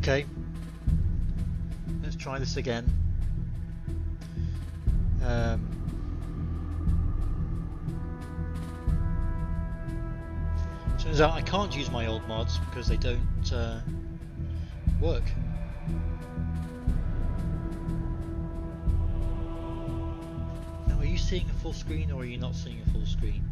Okay, let's try this again. Turns out I can't use my old mods because they don't work. Now, are you seeing a full screen or are you not seeing a full screen?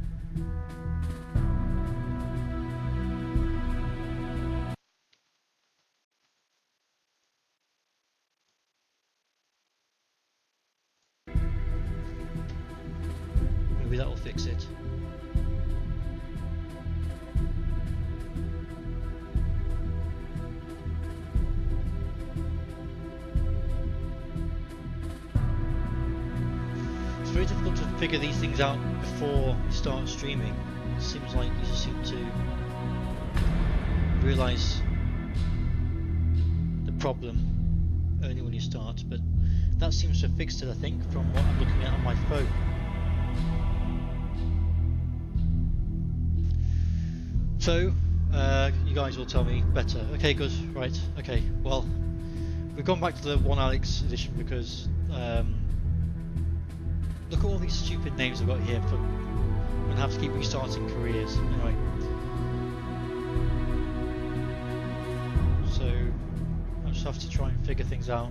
Maybe that will fix it. It's very difficult to figure these things out before you start streaming. It seems like you just seem to realise the problem only when you start, but that seems to have fixed it, I think, from what I'm looking at on my phone. So, you guys will tell me better. Okay, good, right, okay, well, we've gone back to the One Alex edition because, look at all these stupid names I've got here. I'm going to have to keep restarting careers. Anyway. So, I just have to try and figure things out.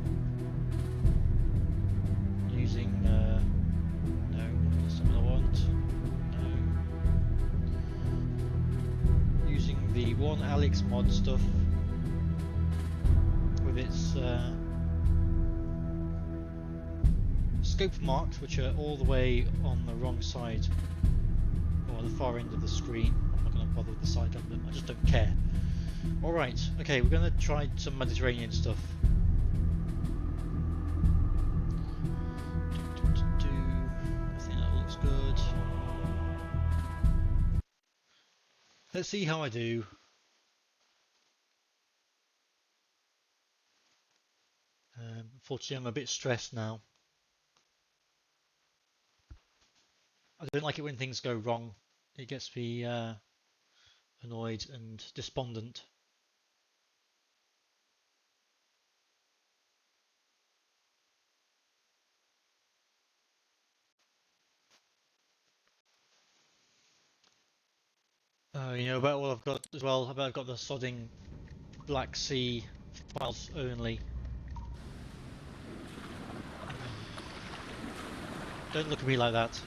Using, no, that's not what I want. No. Using the One Alex mod stuff. With its, scope marks, which are all the way on the wrong side, or the far end of the screen. I'm not going to bother with the side of them, I just don't care. Alright, okay, we're going to try some Mediterranean stuff. I think that looks good. Let's see how I do. Unfortunately, I'm a bit stressed now. I don't like it when things go wrong. It gets me annoyed and despondent. You know about what I've got as well. I've got the sodding Black Sea files only. Don't look at me like that.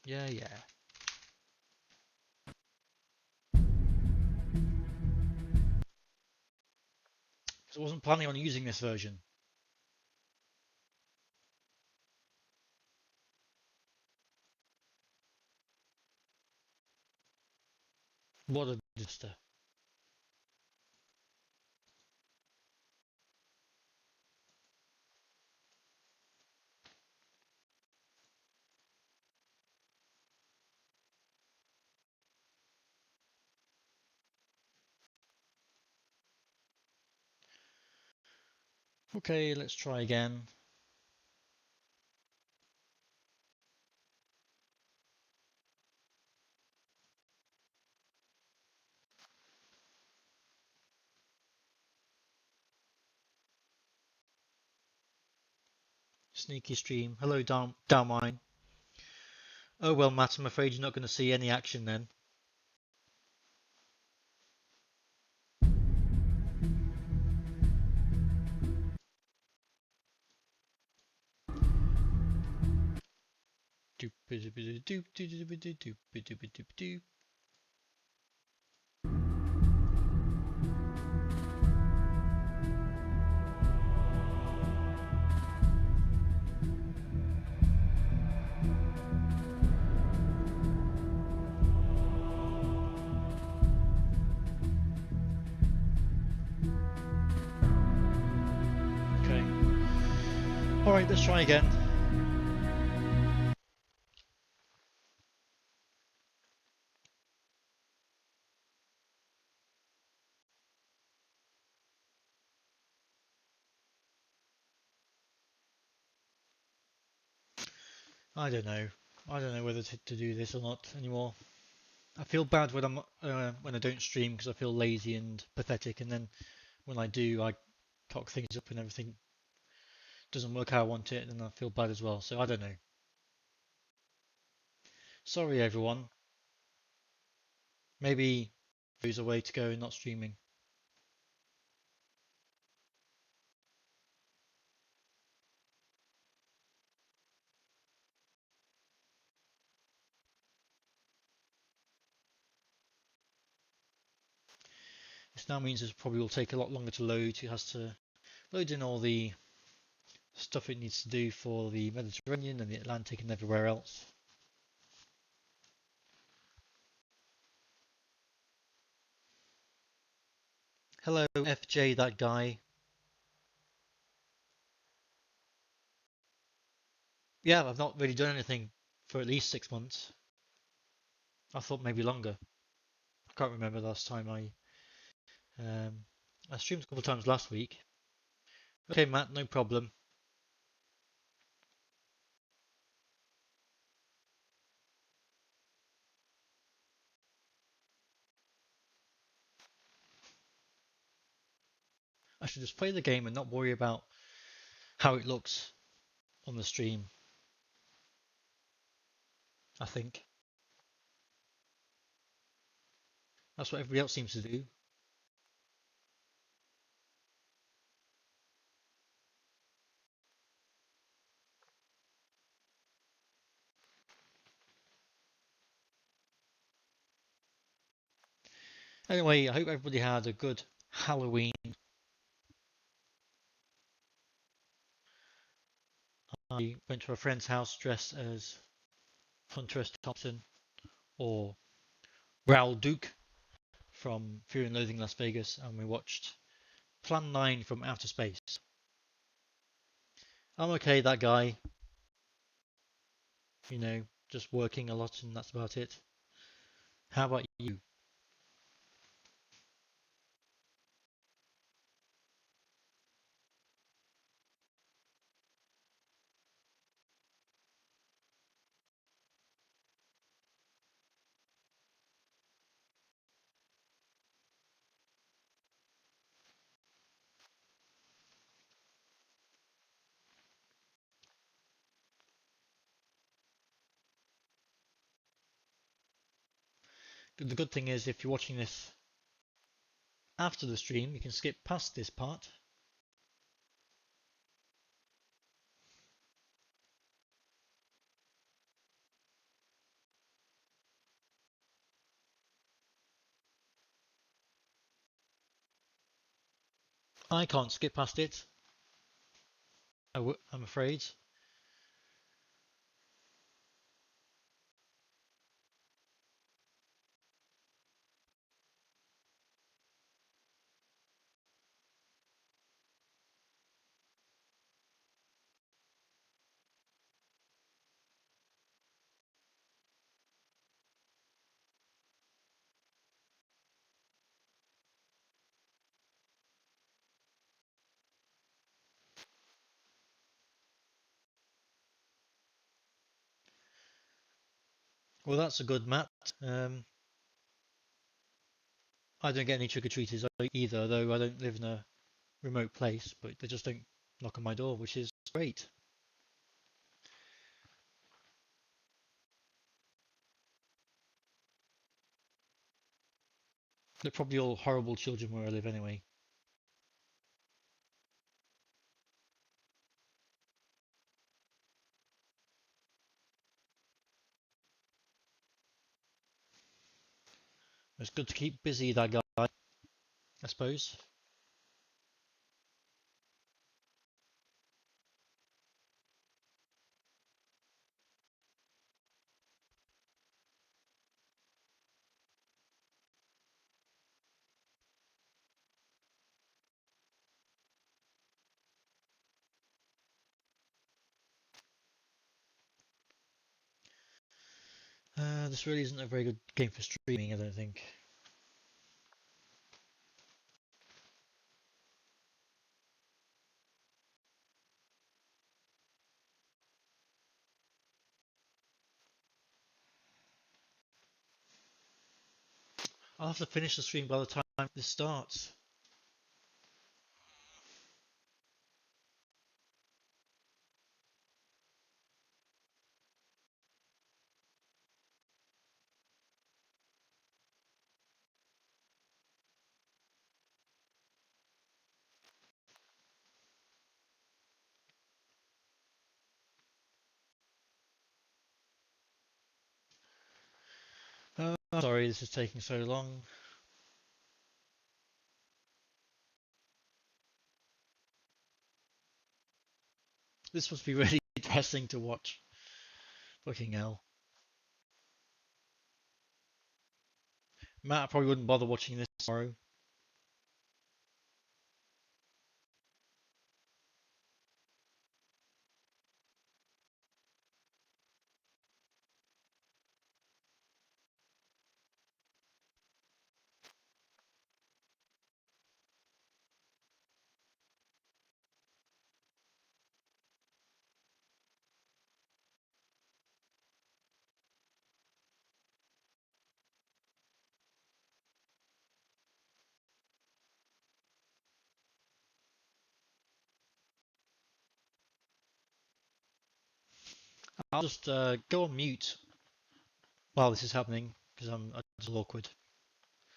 Yeah, yeah. Because I wasn't planning on using this version. What a disaster. Okay, let's try again. Sneaky stream. Hello, Downmine. Oh well, Matt, I'm afraid you're not going to see any action then. Okay. Alright, let's try again. I don't know. I don't know whether to do this or not anymore. I feel bad when I don't stream because I feel lazy and pathetic, and then when I do, I cock things up and everything doesn't work how I want it, and I feel bad as well. So I don't know. Sorry, everyone. Maybe there's a way to go not streaming. This now means it probably will take a lot longer to load. It has to load in all the stuff it needs to do for the Mediterranean and the Atlantic and everywhere else. Hello, FJ, that guy. Yeah, I've not really done anything for at least 6 months. I thought maybe longer. I can't remember the last time um, I streamed a couple of times last week. Okay, Matt, no problem. I should just play the game and not worry about how it looks on the stream, I think. That's what everybody else seems to do. Anyway, I hope everybody had a good Halloween. I went to a friend's house dressed as Hunter S. Thompson or Raoul Duke from Fear and Loathing Las Vegas, and we watched Plan 9 from Outer Space. I'm okay, that guy. You know, just working a lot and that's about it. How about you? The good thing is, if you're watching this after the stream, you can skip past this part. I can't skip past it, I'm afraid. Well, that's a good Matt. Um, I don't get any trick-or-treaters either, though I don't live in a remote place, but they just don't knock on my door, which is great. They're probably all horrible children where I live anyway. It's good to keep busy, that guy, I suppose. This really isn't a very good game for streaming, I don't think. I'll have to finish the stream by the time this starts. Sorry, this is taking so long. This must be really depressing to watch. Fucking hell. Matt probably wouldn't bother watching this tomorrow. I'll just go on mute while this is happening because I'm a little awkward.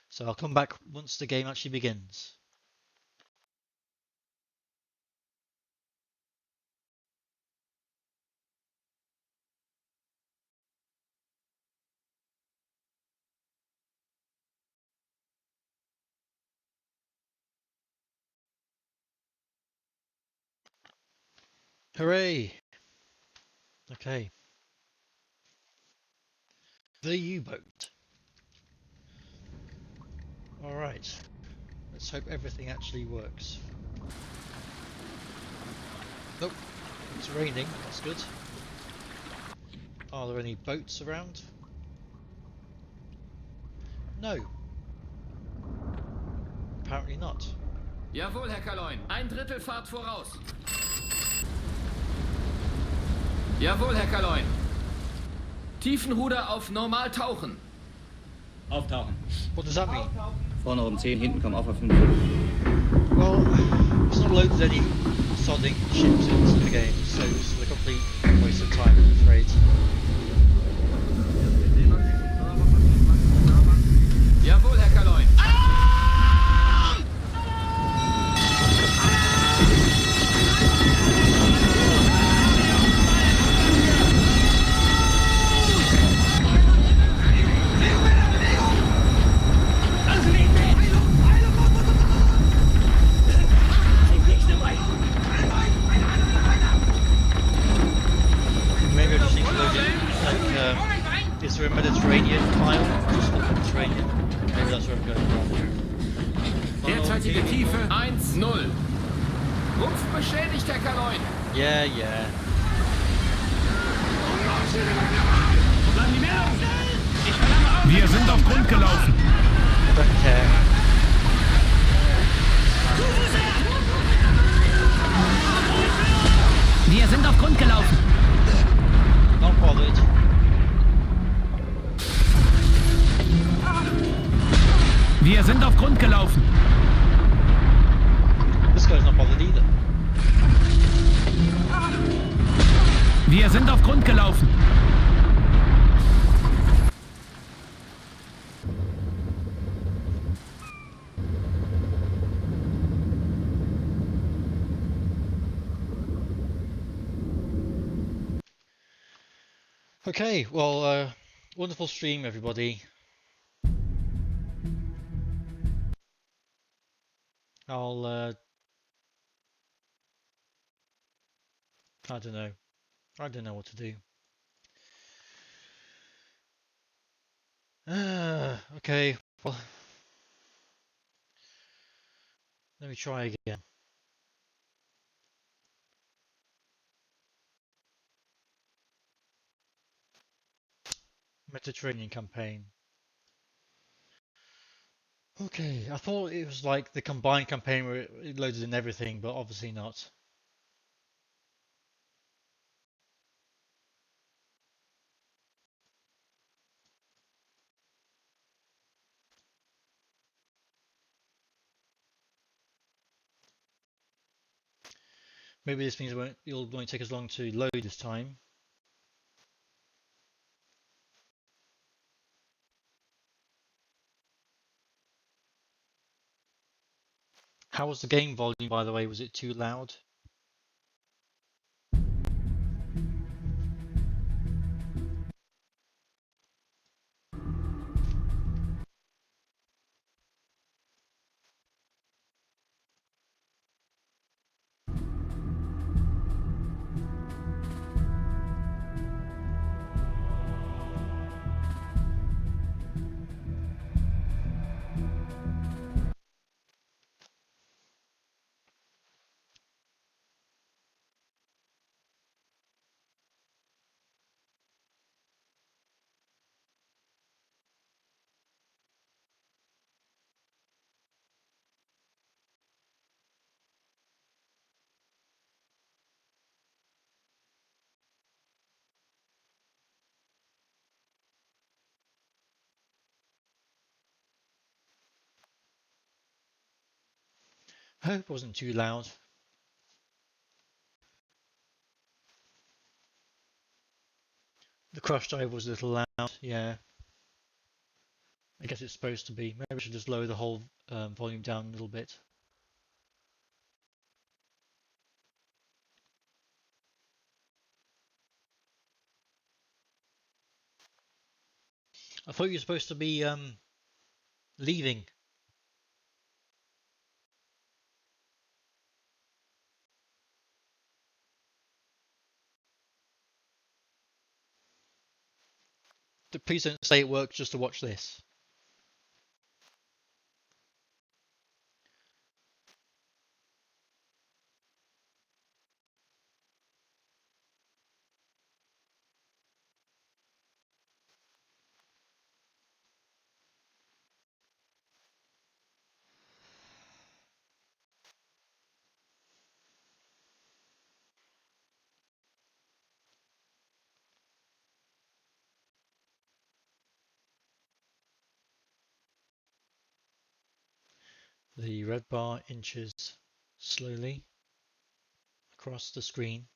So I'll come back once the game actually begins. Hooray! Okay. The U-boat. Alright. Let's hope everything actually works. Nope. It's raining. That's good. Are there any boats around? No. Apparently not. Jawohl, Herr Kaloin. Ein Drittel Fahrt voraus. Jawohl, Herr Kaloin. Tiefenruder auf normal tauchen. Auftauchen. What does that mean? Vorne oben 10, hinten kommen auf 5. Well, it's not loaded any sodding ships into the game, so this is a complete waste of time, I'm afraid. Jawohl, Herr Kaloin. Maybe I just need to load in, is there a Mediterranean file? Just for the Mediterranean? Maybe that's where I'm going wrong. Derzeitige Tiefe 1-0. Rumpf beschädigt, Herr Kaloin. Yeah, yeah. Wir sind auf Grund gelaufen. I don't care. Wir sind auf Grund gelaufen. Not bothered. Wir sind auf Grund gelaufen. This guy's not bothered either. Wir sind auf Grund gelaufen. Okay, well, wonderful stream, everybody. I'll, I don't know. I don't know what to do. Okay, well, let me try again. Mediterranean campaign. Okay, I thought it was like the combined campaign where it loaded in everything, but obviously not. Maybe this means it'll won't take as long to load this time. How was the game volume, by the way? Was it too loud? I hope it wasn't too loud. The crush dive was a little loud, yeah. I guess it's supposed to be. Maybe I should just lower the whole volume down a little bit. I thought you were supposed to be leaving. Please don't say it works just to watch this. The red bar inches slowly across the screen.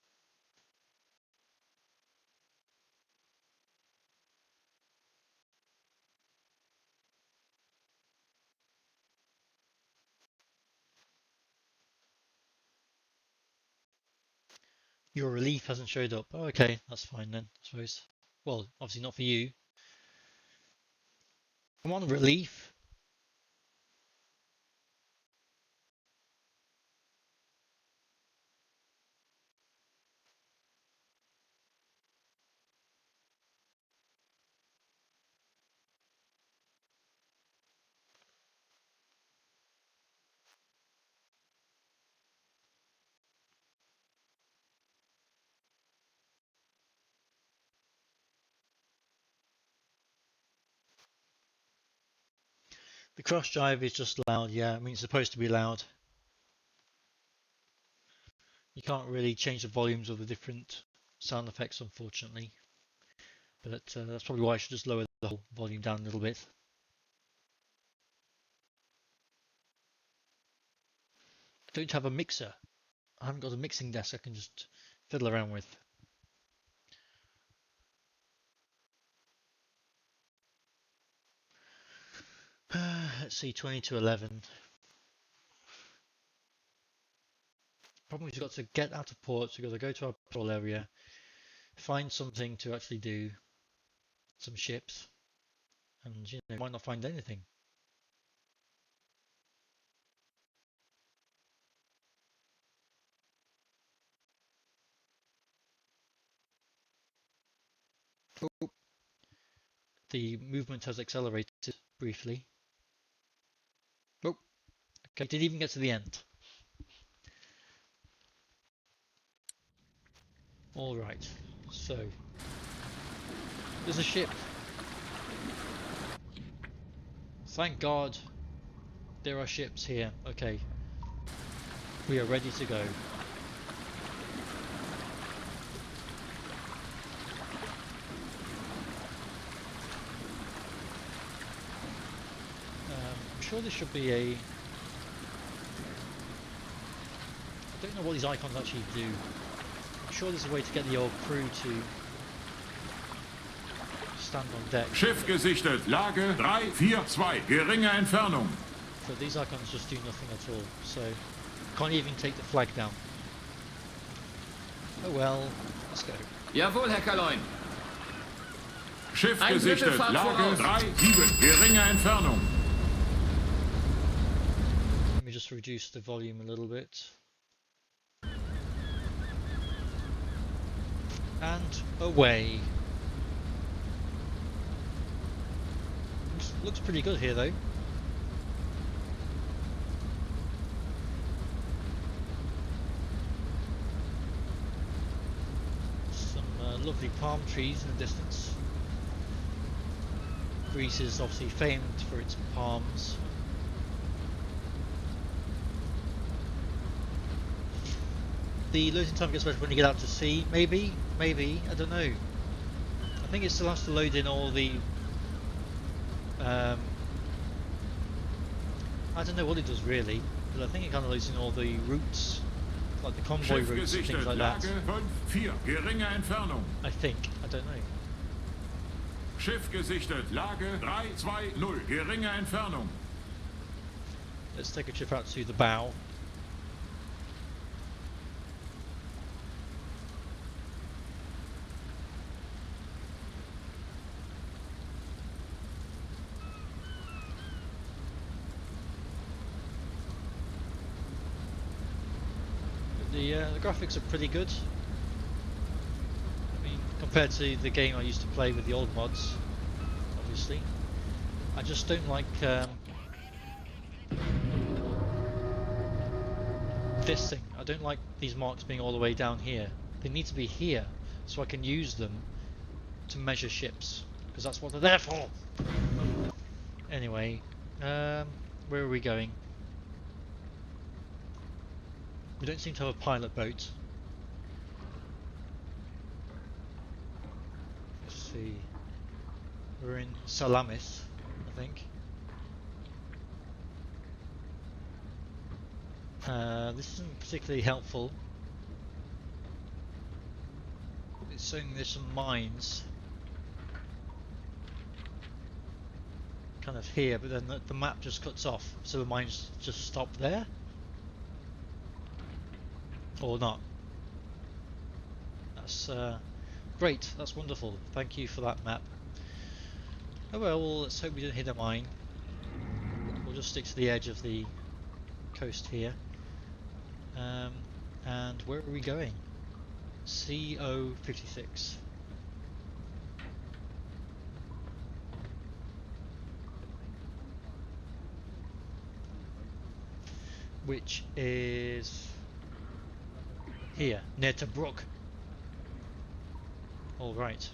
Your relief hasn't showed up. Oh, okay, that's fine then, I suppose. Well, obviously not for you. Come on, relief. The cross drive is just loud, yeah. I mean, it's supposed to be loud. You can't really change the volumes of the different sound effects, unfortunately. But that's probably why I should just lower the whole volume down a little bit. I don't have a mixer. I haven't got a mixing desk I can just fiddle around with. Let's see, 20 to 11. Problem is we've got to get out of ports, we've got to go to our patrol area, find something to actually do, some ships, and you know, might not find anything. Oh, the movement has accelerated briefly. Oh, okay, didn't even get to the end. Alright, so there's a ship. Thank God there are ships here. Okay, we are ready to go. I'm sure there should be a... I don't know what these icons actually do. I'm sure there's a way to get the old crew to stand on deck. Schiff gesichtet. Lage 342. Geringe Entfernung. But these icons just do nothing at all, so can't even take the flag down. Oh well, let's go. Jawohl, Herr Kaloin. Schiff Ein Drittel gesichtet. Fahrt Lage voraus. 37. Geringe Entfernung. Let me just reduce the volume a little bit. And away. Looks pretty good here though. Some lovely palm trees in the distance. Greece is obviously famed for its palms. The loading time gets better when you get out to sea, maybe, I don't know. I think it still has to load in all the I don't know what it does really, but I think it kind of loads in all the routes, like the convoy Schiff routes and gesichtet. things like that. Lage 54. Geringe Entfernung. I think, I don't know. Schiff gesichtet. Lage 320. Geringe Entfernung. Let's take a trip out to the bow. The graphics are pretty good. I mean, compared to the game I used to play with the old mods, obviously. I just don't like this thing. I don't like these marks being all the way down here. They need to be here so I can use them to measure ships, because that's what they're there for. Anyway, where are we going? We don't seem to have a pilot boat. Let's see. We're in Salamis, I think. This isn't particularly helpful. It's saying there's some mines kind of here, but then the map just cuts off, so the mines just stop there. Or not. That's great, that's wonderful. Thank you for that map. Oh well, let's hope we don't hit a mine. We'll just stick to the edge of the coast here. And where are we going? CO56. Which is here, near to Brook. All right.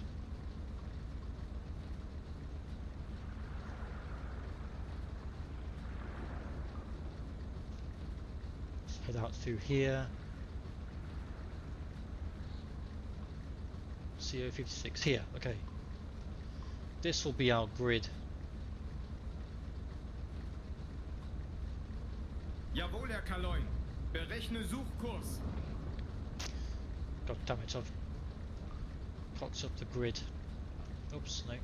Let's head out through here. CO56 here. Okay. This will be our grid. Jawohl, Herr Kaloin. Berechne Suchkurs. God damn it, I've cocked up the grid. Oops, no.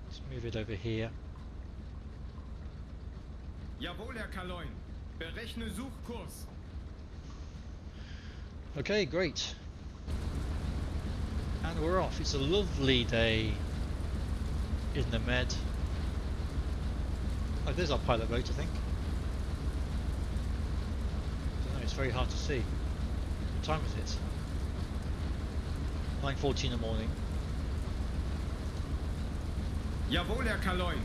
Let's move it over here. Jawohl, Herr Kaloin. Berechne Suchkurs. Okay, great. And we're off. It's a lovely day in the Med. Oh, there's our pilot boat, I think. It's very hard to see. What time is it? 9:40 in the morning. Jawohl, Herr Kaloin.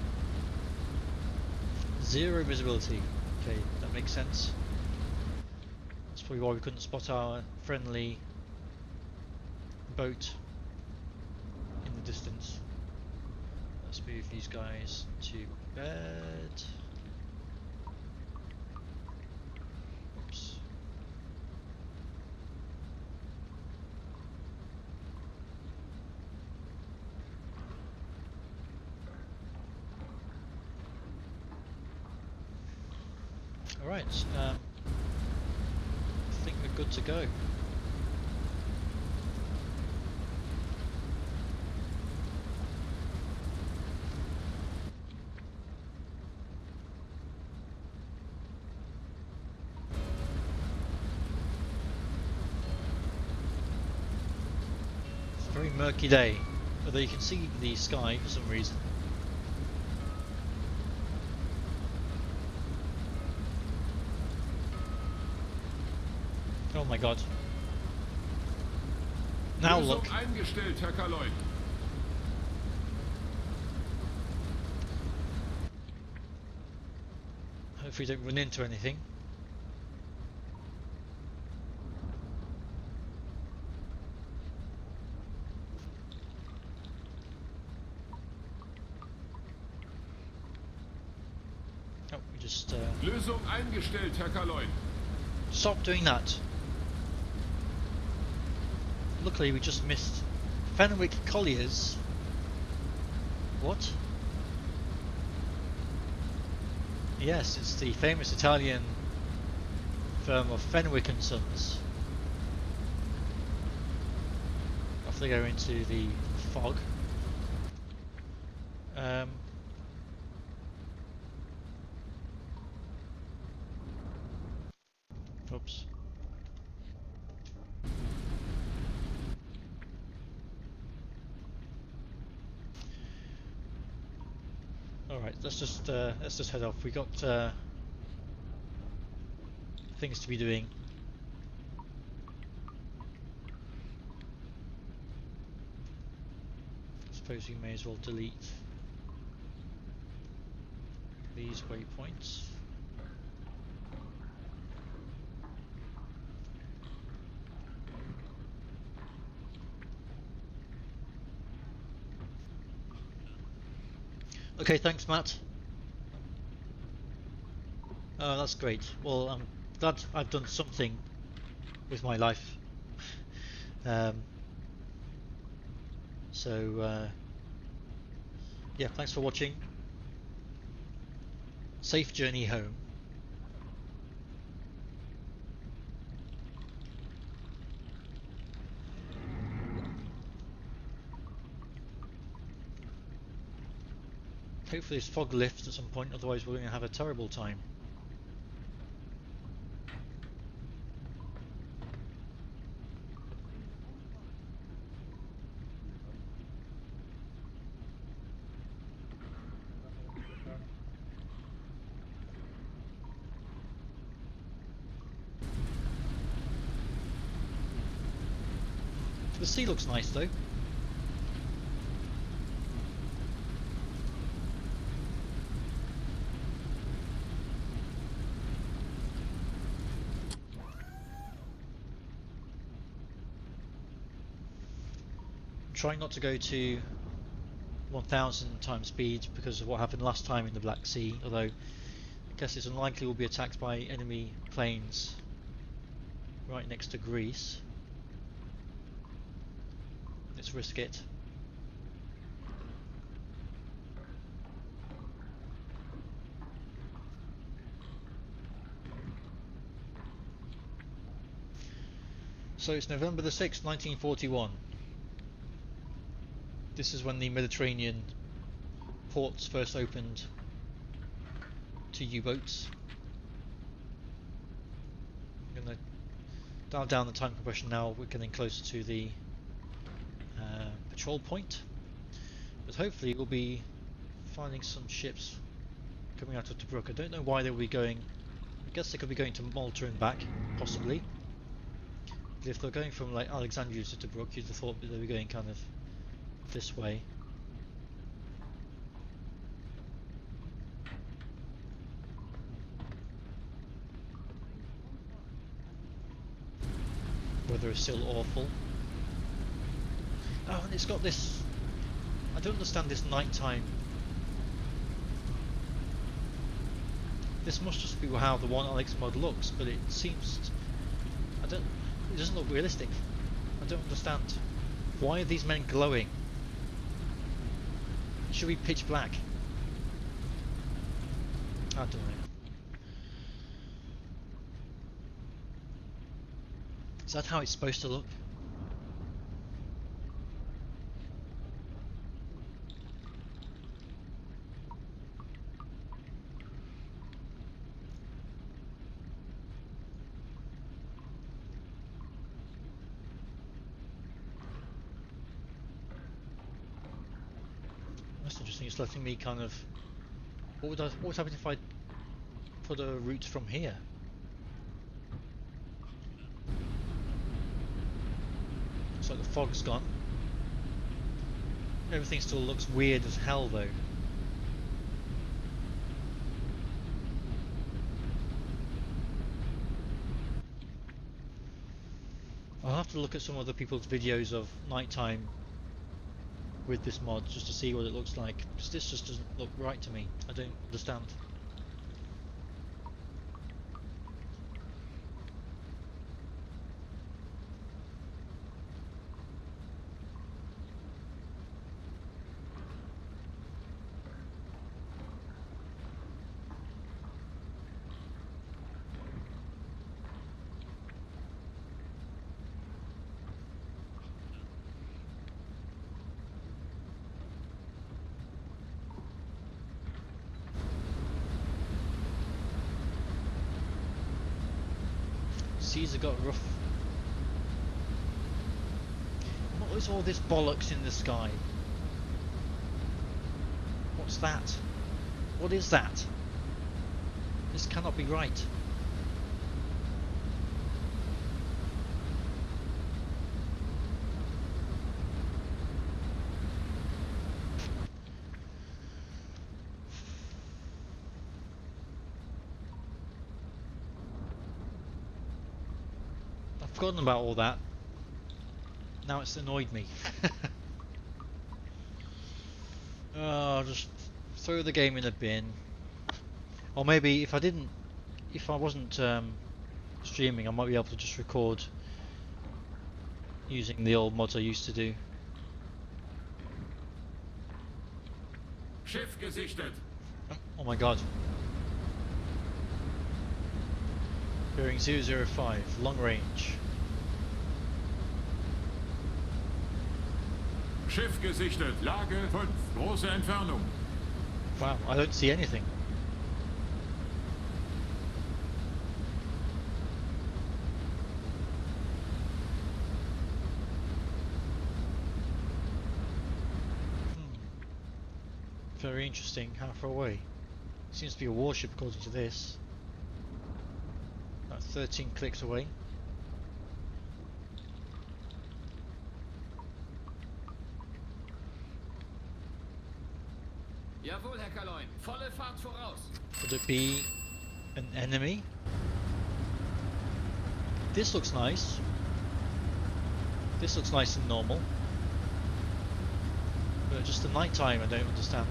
Zero visibility. Okay, that makes sense. That's probably why we couldn't spot our friendly boat in the distance. Let's move these guys to bed. Oops. Alright, I think we're good to go. It's a very murky day, although you can see the sky for some reason. Oh my god. Now Lösung look. eingestellt, Herr Kaloy. Hopefully you don't run into anything. Oh, we just Lösung eingestellt, Herr Kaloy. stop doing that. Luckily we just missed Fenwick Colliers. What? Yes, it's the famous Italian firm of Fenwick and Sons. Off they go into the fog. Oops. Alright, let's just head off. We got things to be doing. I suppose we may as well delete these waypoints. Okay, thanks Matt. Oh, that's great. Well, I'm glad I've done something with my life. Yeah, thanks for watching. Safe journey home. Hopefully this fog lifts at some point, otherwise we're going to have a terrible time. The sea looks nice though. Trying not to go to 1000 times speed because of what happened last time in the Black Sea, although I guess it's unlikely we'll be attacked by enemy planes right next to Greece. Let's risk it. So it's November the 6th, 1941. This is when the Mediterranean ports first opened to U-boats. I'm going to dial down the time compression now. We're getting closer to the patrol point, but hopefully we'll be finding some ships coming out of Tobruk. I don't know why they will be going. I guess they could be going to Malta and back, possibly. But if they're going from like Alexandria to Tobruk, you'd have thought that they were going kind of this way. Weather is still awful. Oh, and it's got this. I don't understand this nighttime. This must just be how the 1LX mod looks, but it seems. It doesn't look realistic. I don't understand. Why are these men glowing? It should be pitch black. I don't know. Is that how it's supposed to look? That's interesting. It's letting me kind of. What would happen if I put a route from here? Looks like the fog's gone. Everything still looks weird as hell though. I'll have to look at some other people's videos of nighttime with this mod just to see what it looks like, because this just doesn't look right to me. I don't understand. Seas have got rough. What is all this bollocks in the sky? What's that? What is that? This cannot be right. Forgotten about all that. Now it's annoyed me. Oh, just throw the game in a bin. Or maybe if I wasn't streaming, I might be able to just record using the old mods I used to do. Schiff gesichtet. Oh my god. Bearing 005, long range. Schiff gesichtet. Lage 5. Große Entfernung. Wow, I don't see anything. Very interesting. How far away? Seems to be a warship according to this. About 13 clicks away. Jawohl, Herr Kaloin. Volle Fahrt voraus. Could it be an enemy? This looks nice. This looks nice and normal. But just the night time I don't understand.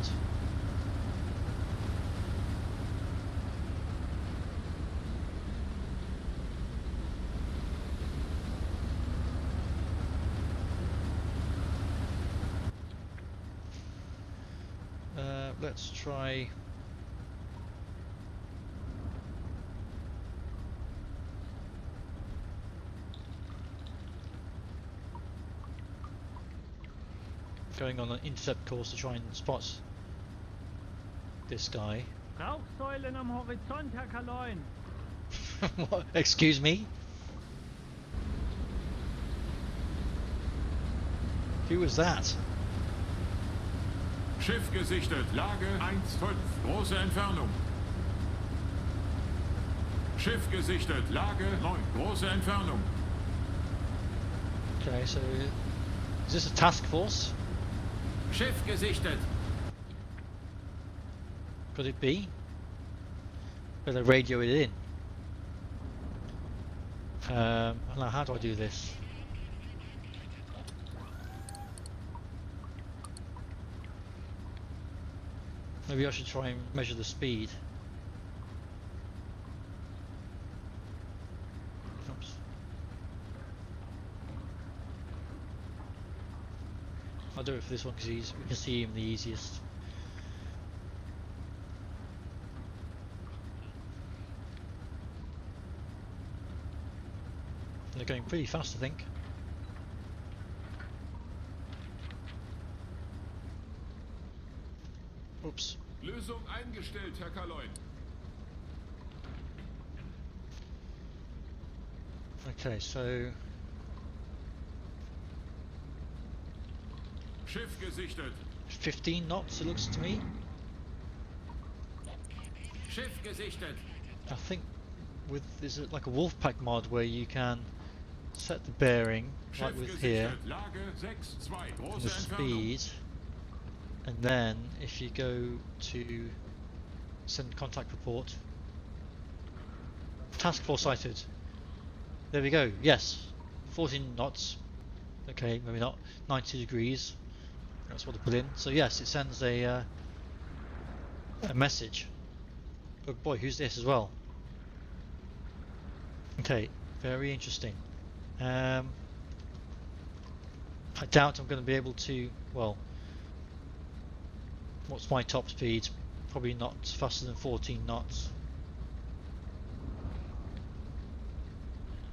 Let's try. Going on an intercept course to try and spot this guy. Rauchsäulen am Horizont, Herr Kaloin. What? Excuse me? Who was that? Schiff gesichtet. Lage 1,5. Große Entfernung. Schiff gesichtet. Lage 9. Große Entfernung. Okay, so is this a task force? Schiff gesichtet. Could it be? Better radio it in. Now how do I do this? Maybe I should try and measure the speed. Oops. I'll do it for this one because we can see him the easiest. I'm gonna going pretty fast, I think. Oops. Lösung eingestellt, Herr Kaloin. Okay, so Schiff gesichtet. 15 knots it looks to me. Schiff gesichtet. I think with there's like a Wolfpack mod where you can set the bearing like Schiff with here, gesichtet. Lage 6-2. and Große the Entfernung. speed, and then if you go to send contact report, task force sighted. There we go. Yes, 14 knots. Okay, maybe not 90 degrees. That's what I put in. So yes, it sends a message. Oh boy, who's this as well? Okay, very interesting. I doubt I'm going to be able to. Well, what's my top speed? Probably not faster than 14 knots.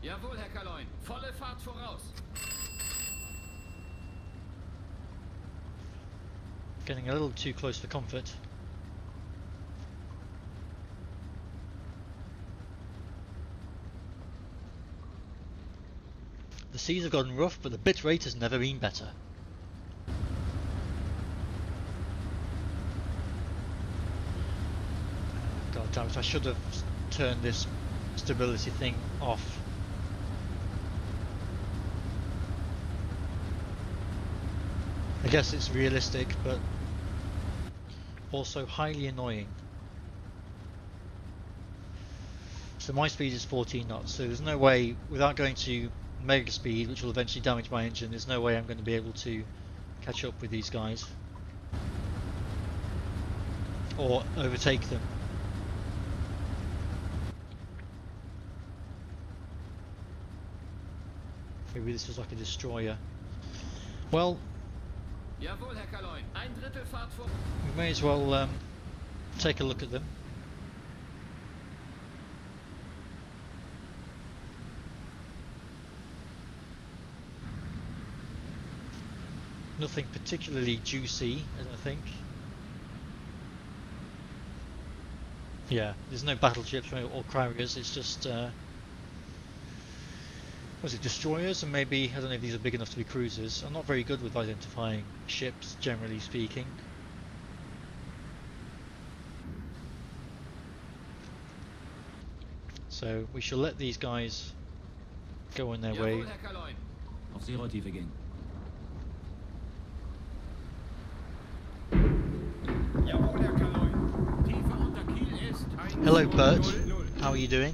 Jawohl, Herr Kaloin. Volle Fahrt voraus. Getting a little too close for comfort. The seas have gotten rough, but the bit rate has never been better. God damn it, I should have turned this stability thing off. I guess it's realistic, but also highly annoying. So my speed is 14 knots, so there's no way, without going to mega speed, which will eventually damage my engine, there's no way I'm going to be able to catch up with these guys. Or overtake them. Maybe this was like a destroyer. Well, Jawohl, Herr Kaloin. Ein Drittel Fahrt vor. we may as well take a look at them. Nothing particularly juicy, I don't think. Yeah, there's no battleships or carriers, it's just was it destroyers, and maybe, I don't know if these are big enough to be cruisers. I'm not very good with identifying ships, generally speaking. So we shall let these guys go on their way. Jawohl, Herr Kaloin. Auf Seerotiefe gehen. Jawohl, Herr Kaloin. Tiefe unter Kiel ist 1. Hello Bert, 0. how are you doing?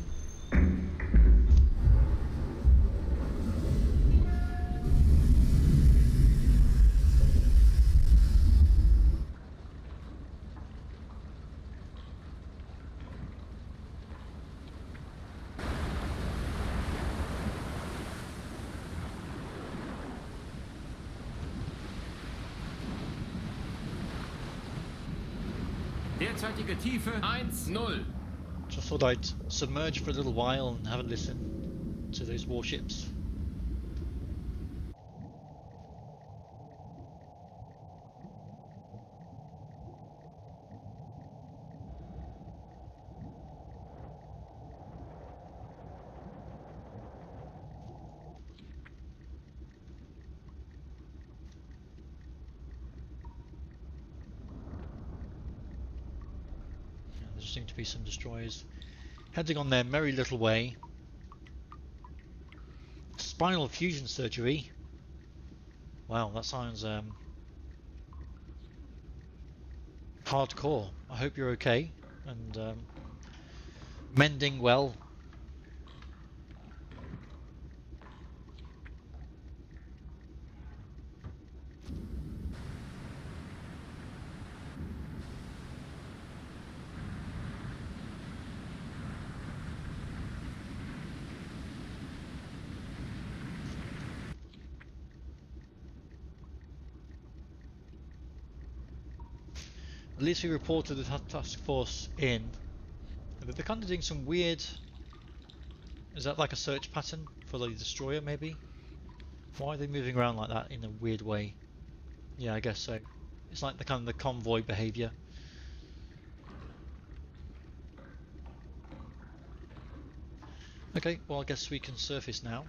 Derzeitige Tiefe 1-0. Just thought I'd submerge for a little while and have a listen to those warships. There seem to be some destroyers heading on their merry little way. Spinal fusion surgery. Wow, that sounds hardcore. I hope you're okay and mending well. At least we reported the task force in, but they're kind of doing some weird Is that like a search pattern for the destroyer, maybe? Why are they moving around like that in a weird way? Yeah, I guess so. It's like the kind of the convoy behavior. Okay, well I guess we can surface now.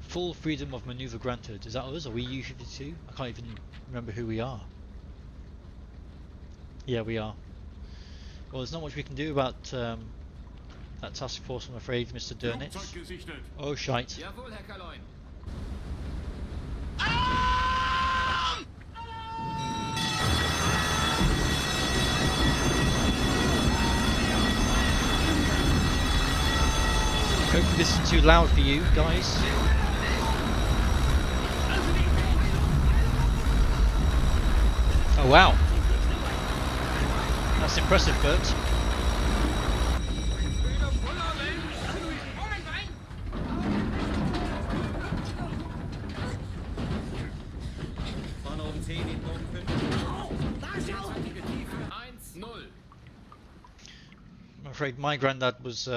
Full freedom of maneuver granted. Is that us? Are we U-52? I can't even remember who we are. Yeah, we are. Well, there's not much we can do about that task force, I'm afraid, Mr. Dönitz. Flugzeug gesichtet. Oh, shite. Jawohl, Herr Kaloin. Hopefully this isn't too loud for you guys. Oh wow. That's impressive, Bert. Vorne oben 10, hinten oben 5. Derzeitige Tiefe 1-0. I'm afraid my granddad was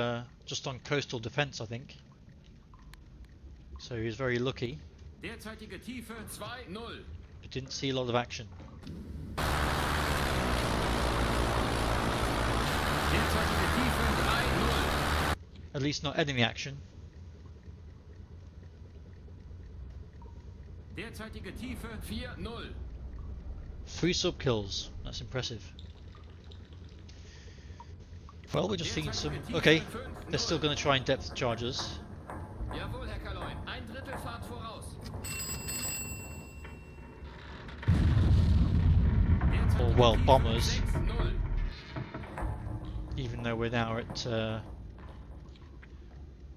just on coastal defense, I think. So he was very lucky, Derzeitige Tiefe 2-0. but didn't see a lot of action. Derzeitige Tiefe 3-0. At least not enemy action. Derzeitige Tiefe 4-0. 3 sub kills. That's impressive. Well, we're just seeing some. Okay, they're still going to try and depth charge us. Jawohl, Herr Kaloin. Ein Drittel Fahrt voraus. Or well, bombers. 6-0. Even though we're now at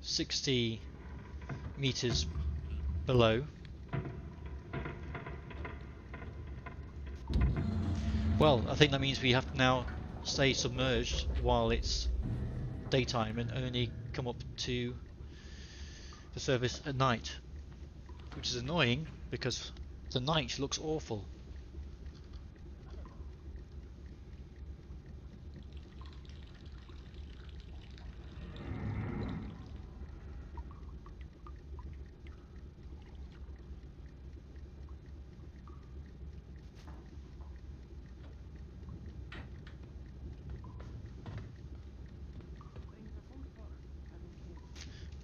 60 meters below. Well, I think that means we have to now stay submerged while it's daytime and only come up to the surface at night, which is annoying because the night looks awful.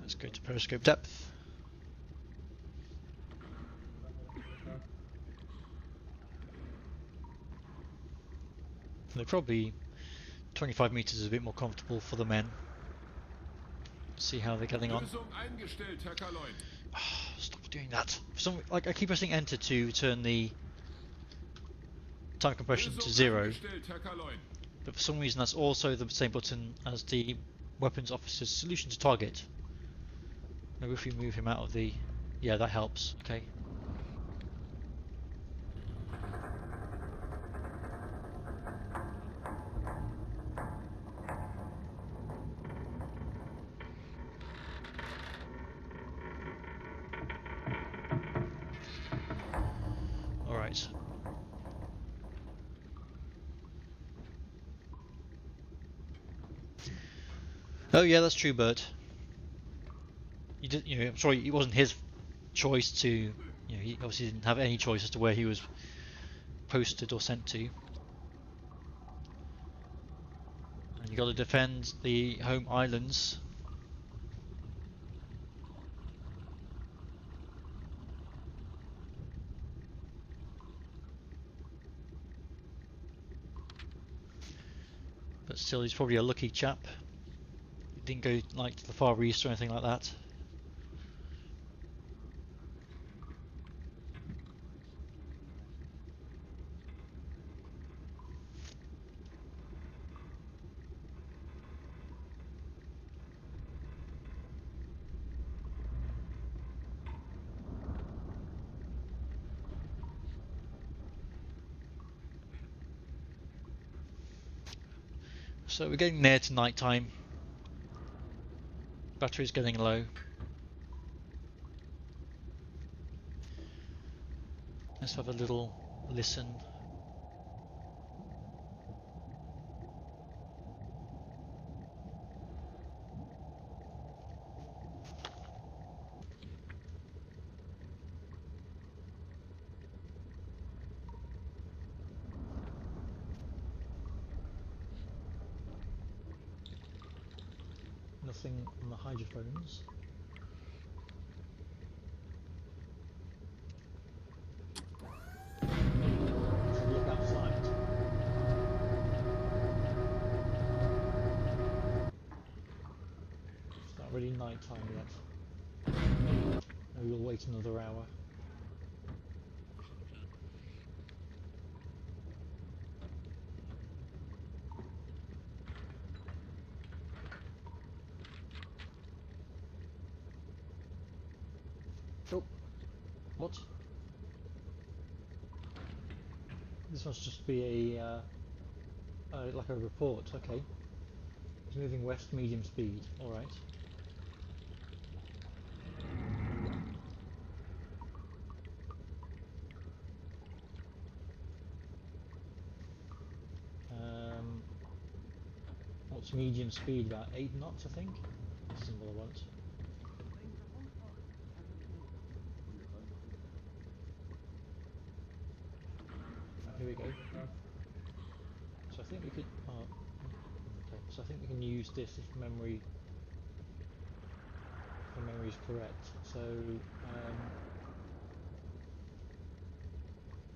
Let's go to periscope depth. They're probably 25 meters is a bit more comfortable for the men. See how they're getting on. Lösung eingestellt, Herr Kaloin. Stop doing that. For some, like I keep pressing enter to turn the time compression to Lösung 0, eingestellt, Herr Kaloin. but for some reason that's also the same button as the weapons officer's solution to target. Maybe if we move him out of the... Yeah, that helps. Okay. Alright. Oh yeah, that's true, Bert. You did, I'm sorry, it wasn't his choice to, he obviously didn't have any choice as to where he was posted or sent to. And you got to defend the home islands. But still, he's probably a lucky chap. He didn't go like to the Far East or anything like that. So we're getting near to night time. Battery's getting low. Let's have a little listen. Nothing on the hydrophones. Let's have a look outside. It's not really night time yet. Maybe we'll wait another hour. Oh, what? This must just be a like a report. Okay, it's moving west, medium speed. All right. What's medium speed? About 8 knots, I think. This isn't what I want. Here we go. So I think we could. Oh, okay. So I think we can use this if memory is correct. So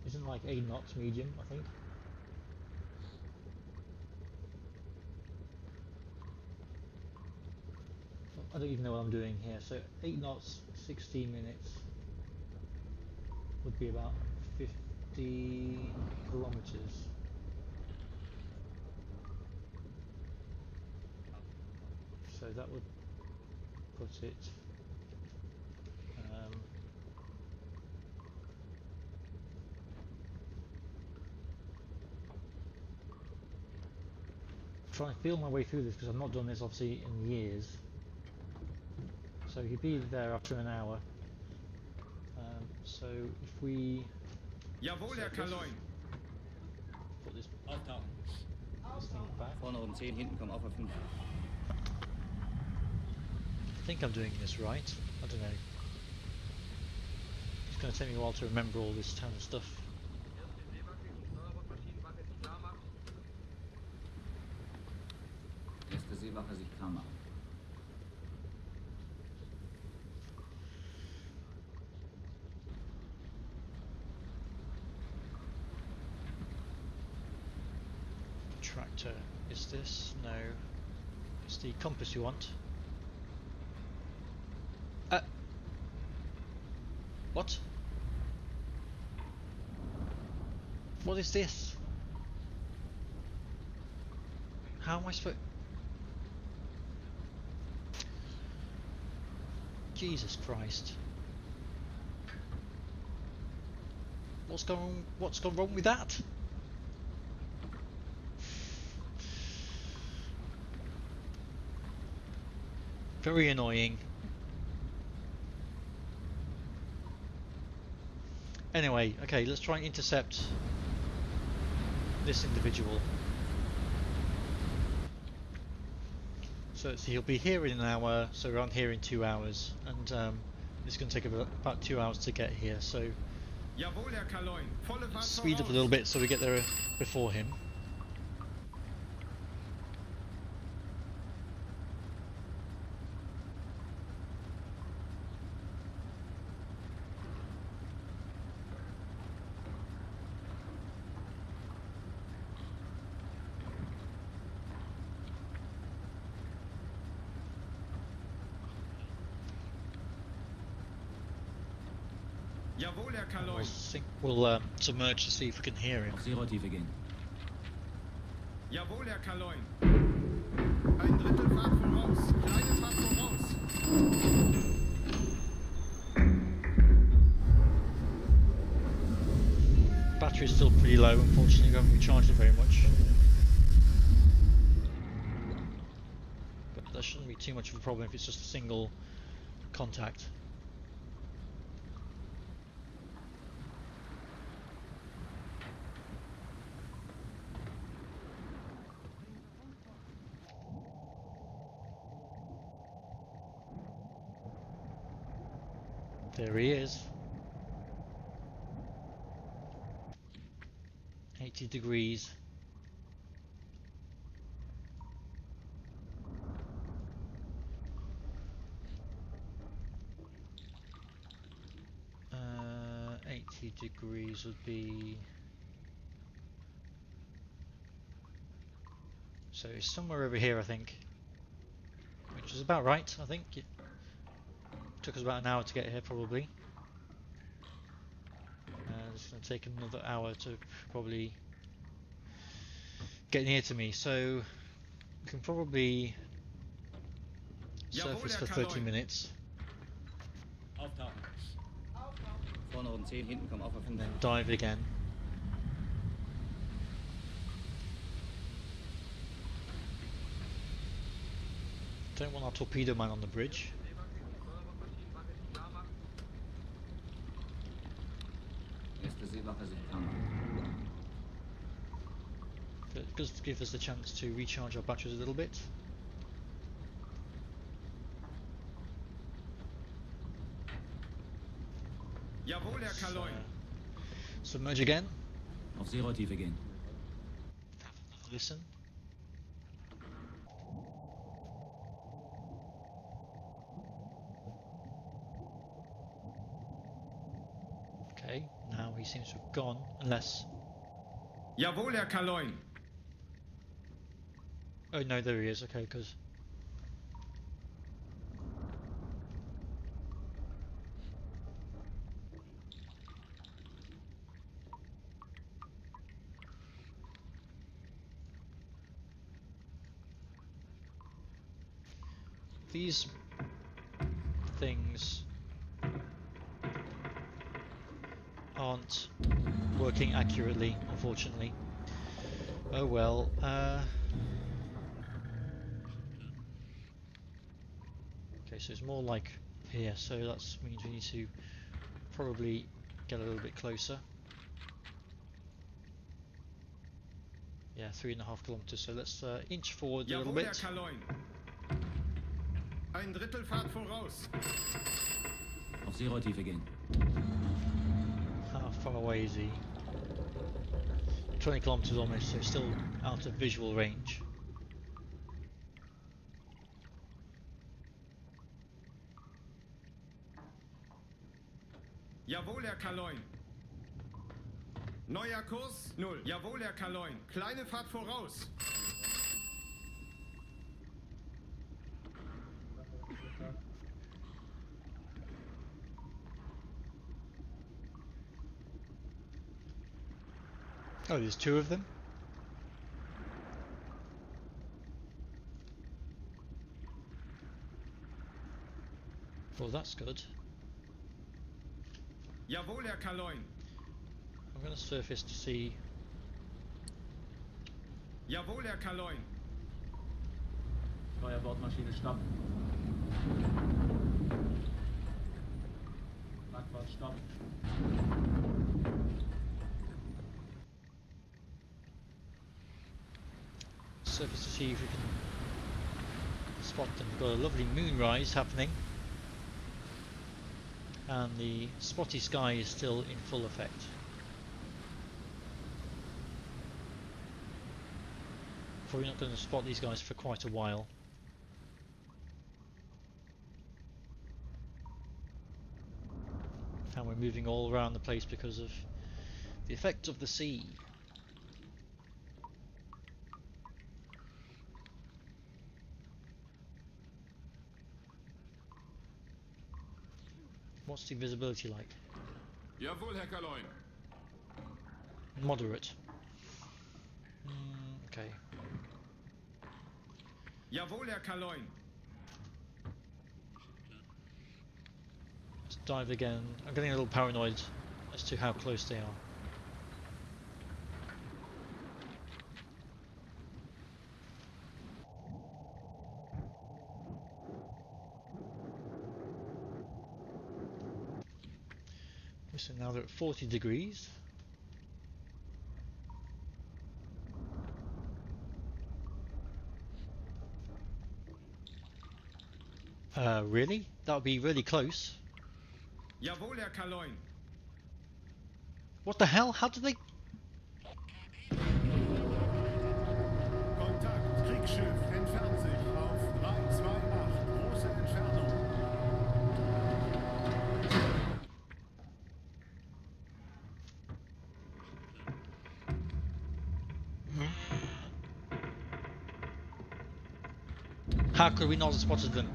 isn't like 8 knots medium? I think. I don't even know what I'm doing here. So 8 knots, 16 minutes would be about 50 kilometers. So that would put it try and feel my way through this because I've not done this obviously in years. So he'd be there after an hour. So if we Jawohl, Herr Kaloin. put this Auftauchen. thing back. Vorne um 10, hinten kommen auf 5. I think I'm doing this right. I don't know. It's going to take me a while to remember all this kind of stuff. Erste Seewache sich klar machen. Tractor. Is this? No. It's the compass you want. What? What is this? How am I supposed... Jesus Christ. What's gone wrong with that? Very annoying. Anyway, okay, let's try and intercept this individual. So he'll be here in an hour, so we're on here in 2 hours, and it's going to take about 2 hours to get here, so Jawohl, Herr Kaloin. Volle Fahrt speed up a voraus. little bit so we get there before him. Jawohl, Herr Kaloin. We'll submerge to see if we can hear him. Zero-Tiefe gehen. Jawohl, Herr Kaloin. Ein Drittel Fahrt voraus. Kleine Fahrt voraus. Battery's still pretty low, unfortunately. We haven't recharged it very much. But that shouldn't be too much of a problem if it's just a single contact. There he is. 80 degrees. Uh, 80 degrees would be... So it's somewhere over here, I think. Which is about right, I think. It took us about an hour to get here, probably. It's going to take another hour to probably get near to me, so we can probably surface for 30 minutes Auftauchen. Vorne rund 10, hinten kommen auf and 5. then dive again. Don't want our torpedo man on the bridge. Erste Seewache Südkammer. But it does give us the chance to recharge our batteries a little bit. Jawohl, Herr Kaloin. Submerge again. Auf Seerohrtiefe gehen. Listen. Okay, now he seems to have gone, unless... Jawohl, Herr Kaloin. Oh no, there he is, okay, because... These things aren't working accurately, unfortunately. Oh well. Okay, so it's more like here, so that means we need to probably get a little bit closer. Yeah, 3.5 kilometers, so let's inch forward a little Jawohl, Herr bit. Kaloin. Ein Drittel Fahrt voraus. Auf Seerohrtiefe gehen. How far away is he? 20 kilometers almost, so still out of visual range. Jawohl, Herr Kaloin. Neuer Kurs 0. Jawohl, Herr Kaloin. Kleine Fahrt voraus. Oh, there's two of them? Well, that's good. Jawohl, Herr Kaloin. I'm going to surface to see... Jawohl, Herr Kaloin. Neue Bordmaschine stopp. Backbord stopp. Surface to see if we can spot them. We've got a lovely moonrise happening. And the spotty sky is still in full effect. Probably not going to spot these guys for quite a while. And we're moving all around the place because of the effect of the sea. What's the visibility like? Jawohl, Herr Kaloin. Moderate. Okay. Jawohl, Herr Kaloin. Let's dive again. I'm getting a little paranoid as to how close they are. So now they're at 40 degrees. Really? That would be really close. Jawohl, Herr Kaloin. What the hell? How did they... Kontakt, Kriegsschiff, entfernt sich auf 328, große Entfernung. How could we not have spotted them?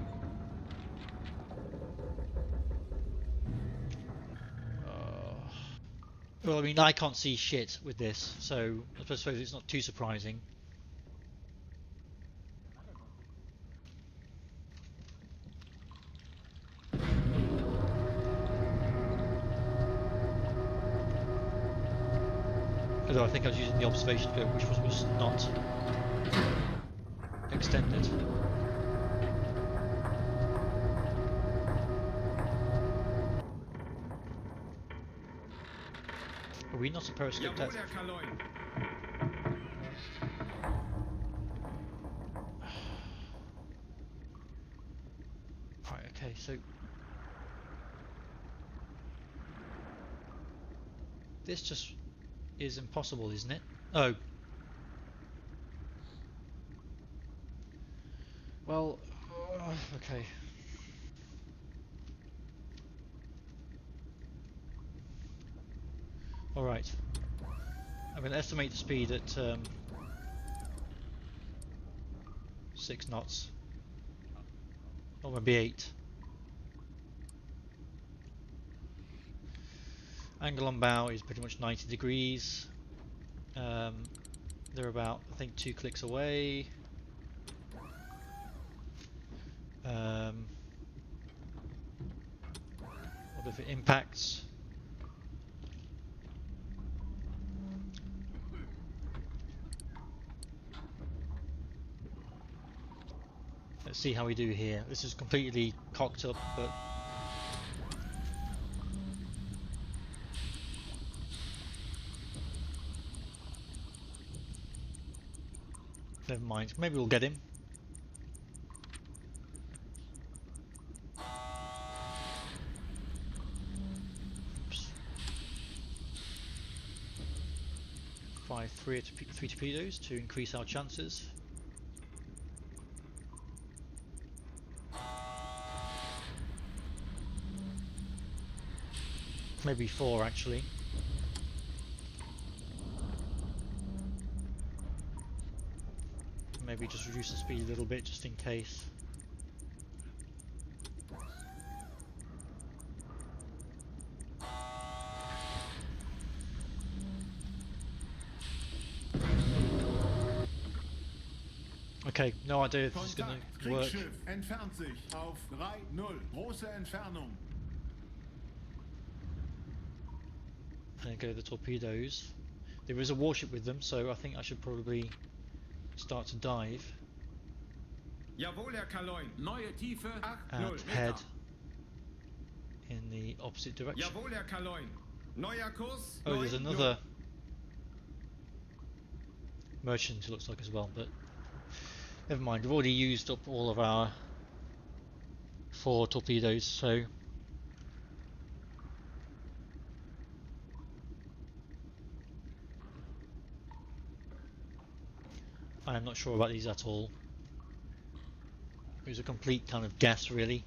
Well, I mean, I can't see shit with this, so I suppose it's not too surprising. Although I think I was using the observation scope, which was not extended. Are we not a periscope Jawohl, test? Herr Kaloin. Right, okay, so... This just is impossible, isn't it? Oh. Well, okay. Alright. I'm going to estimate the speed at 6 knots. Or maybe 8. Angle on bow is pretty much 90 degrees. They're about, I think, 2 clicks away. What if it impacts? Let's see how we do here. This is completely cocked up, but never mind. Maybe we'll get him. Oops. Fire three torpedoes to increase our chances. Maybe 4 actually. Maybe just reduce the speed a little bit just in case. Okay, no idea if this is going Kontakt, to work. Kriegsschiff, entfernt sich auf 3-0, große Entfernung. I'm going to go the torpedoes. There is a warship with them, so I think I should probably start to dive Jawohl, Herr Kaloin. Neue Tiefe. 8-0 and Meter. head in the opposite direction. Jawohl, Herr Kaloin. Neuer Kurs. Oh, there's 9-0. another merchant it looks like as well, but never mind. We've already used up all of our 4 torpedoes, so I'm not sure about these at all. It was a complete kind of guess, really.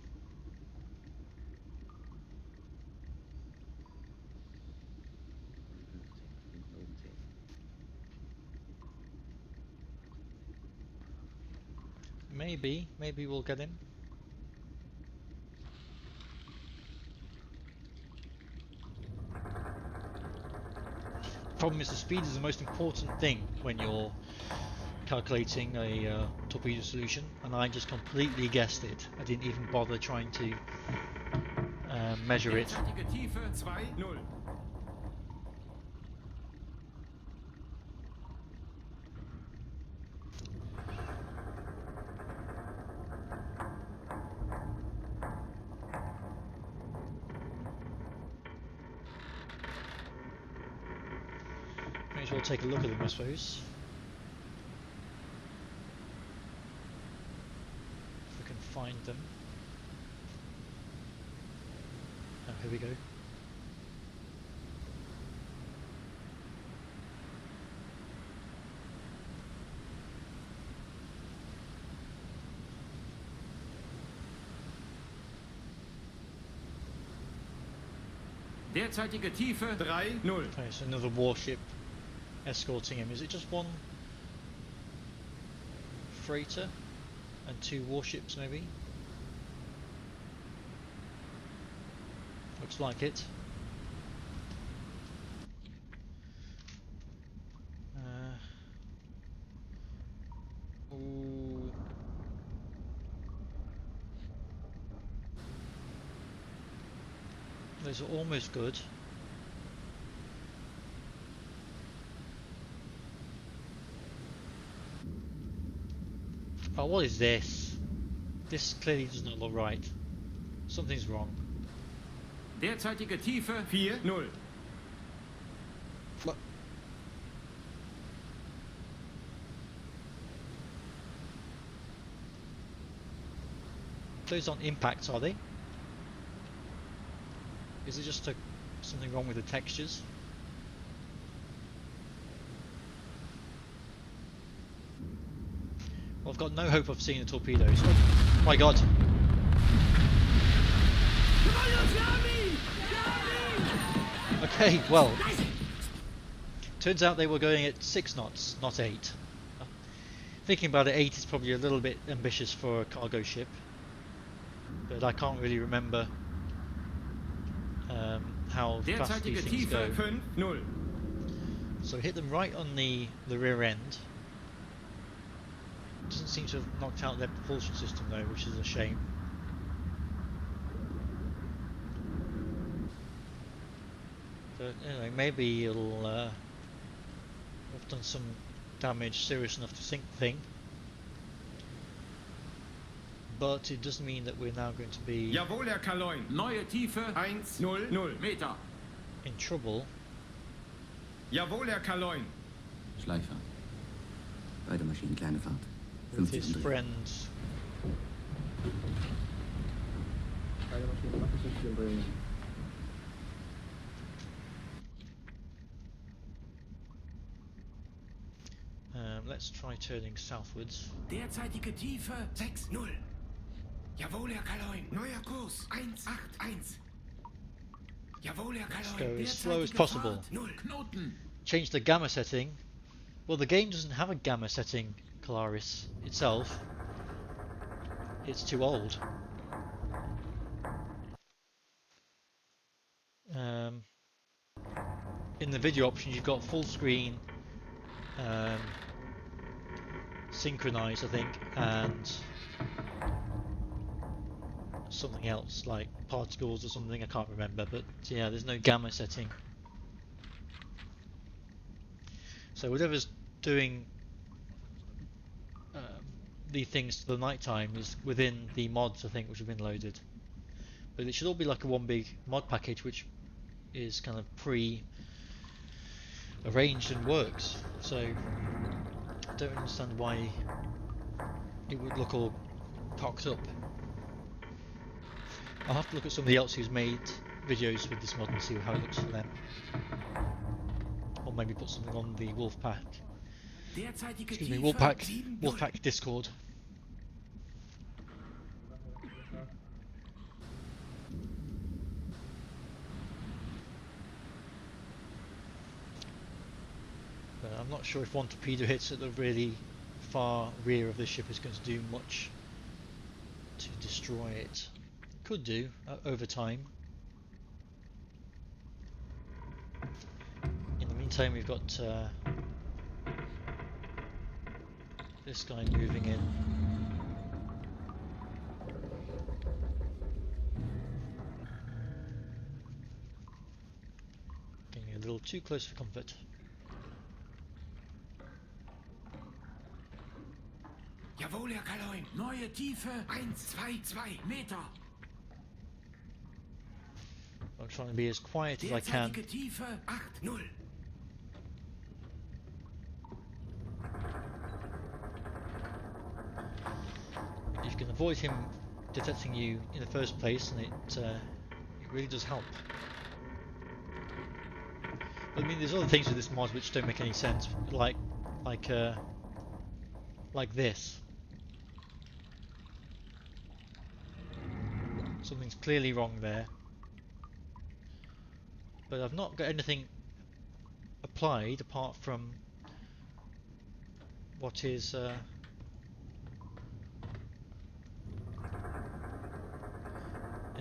Maybe we'll get him. Problem is, the speed is the most important thing when you're calculating a torpedo solution, and I just completely guessed it. I didn't even bother trying to measure it. Derzeitige Tiefe 2-0. May as well take a look at them, I suppose. If we can find them. Oh, here we go. Derzeitige Tiefe 3-0. Okay, so another warship escorting him. Is it just one freighter and 2 warships maybe? Looks like it. Ooh. Those are almost good. Oh, what is this? This clearly does not look right. Something's wrong. Derzeitige Tiefe 4-0. What? Those aren't impacts, are they? Is it just something wrong with the textures? Well, I've got no hope of seeing the torpedoes. Oh my god! Okay, well, turns out they were going at 6 knots, not 8. Thinking about it, 8 is probably a little bit ambitious for a cargo ship, but I can't really remember how fast these things go. 5-0. So hit them right on the rear end. Doesn't seem to have knocked out their propulsion system though, which is a shame. But anyway, maybe it'll have done some damage serious enough to sink the thing. But it doesn't mean that we're now going to be Jawohl, Herr Kaloin. Neue Tiefe 1-0. Meter. in trouble. Jawohl, Herr Kaloin. Schleifer. Beide Maschinen kleine Fahrt. With 50 his Umdrehungen. friends. Beide Maschinen machen 50 Umdrehungen. Let's try turning southwards. Derzeitige Tiefe 6-0. Jawohl, Herr Kaloin. Neuer Kurs 181. Jawohl, Herr Let's Kaloin. go as slow as possible. 0. Knoten. Change the gamma setting. Well, the game doesn't have a gamma setting, Colaris itself. It's too old. In the video options, you've got full screen, synchronize, I think, and something else like particles or something. I can't remember, but yeah, there's no gamma setting. So whatever's doing the things to the nighttime is within the mods, I think, which have been loaded. But it should all be like a one big mod package, which is kind of pre-arranged and works. So I don't understand why it would look all cocked up. I'll have to look at somebody else who's made videos with this mod and see how it looks for them. Or maybe put something on the Wolfpack. Derzeitige Excuse me, Tiefe Wolfpack Discord. But I'm not sure if one torpedo hits at the really far rear of the ship is going to do much to destroy it. Could do over time. In the meantime, we've got this guy moving in. Getting a little too close for comfort. Jawohl, Herr Kaloin. Neue Tiefe 122 Meter. I'm trying to be as quiet as I can. Derzeitige Tiefe 8-0. If you can avoid him detecting you in the first place, and it you It really does help. But I mean, there's other things with this mod which don't make any sense, like this. Something's clearly wrong there. But I've not got anything applied apart from what is in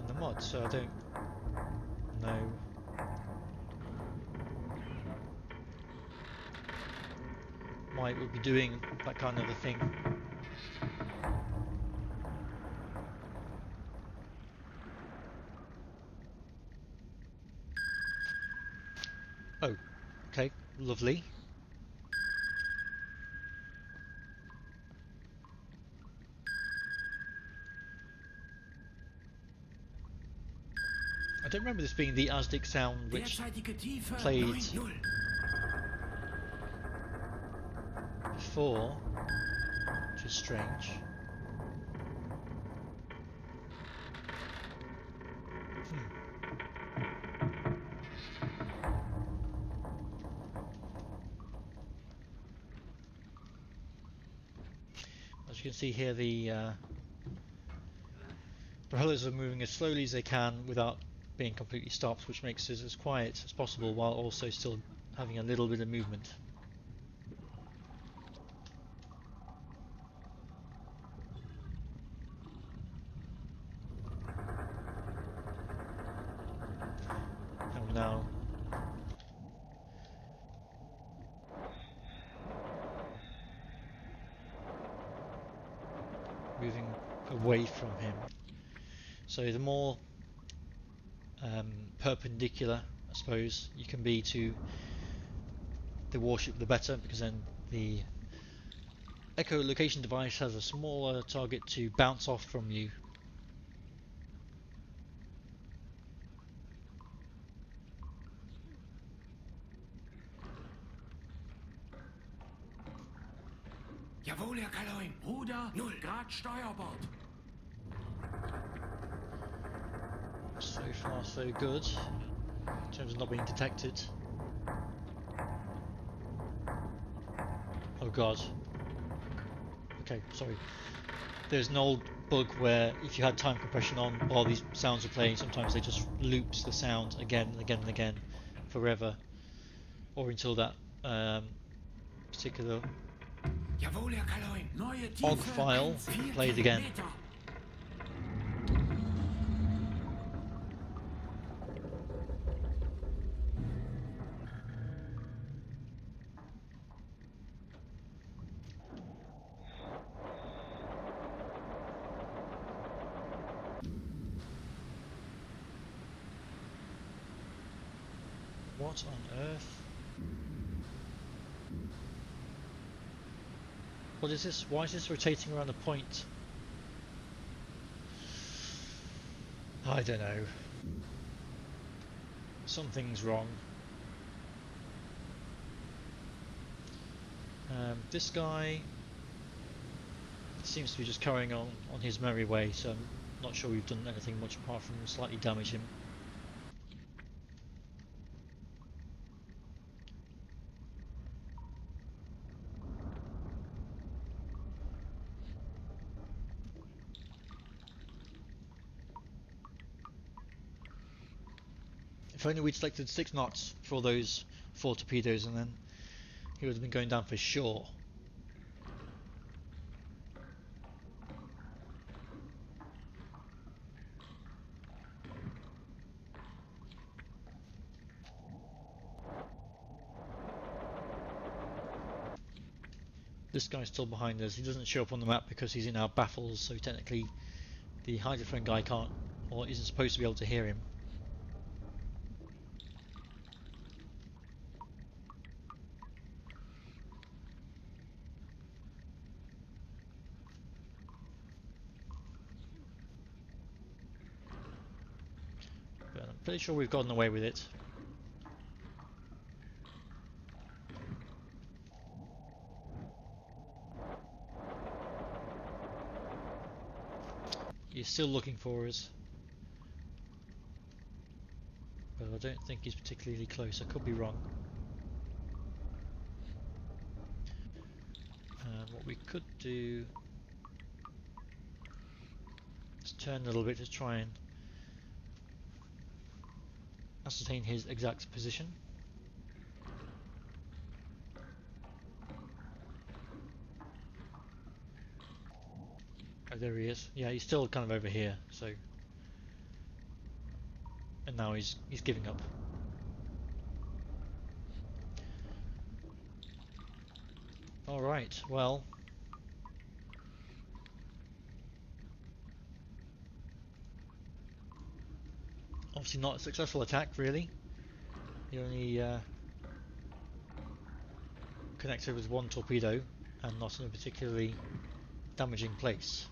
the mod, so I don't know why it would be doing that kind of a thing. Oh, okay, lovely. I don't remember this being the ASDIC sound which Derzeitige Tiefe played 9,0. before, which is strange. As you can see here, the propellers are moving as slowly as they can without being completely stopped, which makes it as quiet as possible while also still having a little bit of movement. And now moving away from him. So the more perpendicular, I suppose, you can be to the warship, the better, because then the echolocation device has a smaller target to bounce off from you. Jawohl, Herr Kaloin. Ruder 0 Grad Steuerbord. So far so good in terms of not being detected. Oh god. Okay, sorry. There's an old bug where if you had time compression on while these sounds are playing, sometimes they just loops the sound again and again and again forever, or until that particular Jawohl, Herr Kaloin. Neue OGG Tiefe file 1,4 played again. Kilometer. What on earth? What is this? Why is this rotating around a point? I don't know. Something's wrong. This guy seems to be just carrying on his merry way, so I'm not sure we've done anything much apart from slightly damage him. If only we'd selected 6 knots for those 4 torpedoes, and then he would have been going down for sure. This guy's still behind us. He doesn't show up on the map because he's in our baffles, so technically the hydrophone guy can't, or isn't supposed to be able to hear him. But I'm pretty sure we've gotten away with it. He's still looking for us. don't think he's particularly close. I could be wrong. What we could do is turn a little bit to try and ascertain his exact position. Oh, there he is. Yeah, he's still kind of over here, so... And now he's giving up. Alright, well... Obviously not a successful attack, really. He only connected with one torpedo, and not in a particularly damaging place.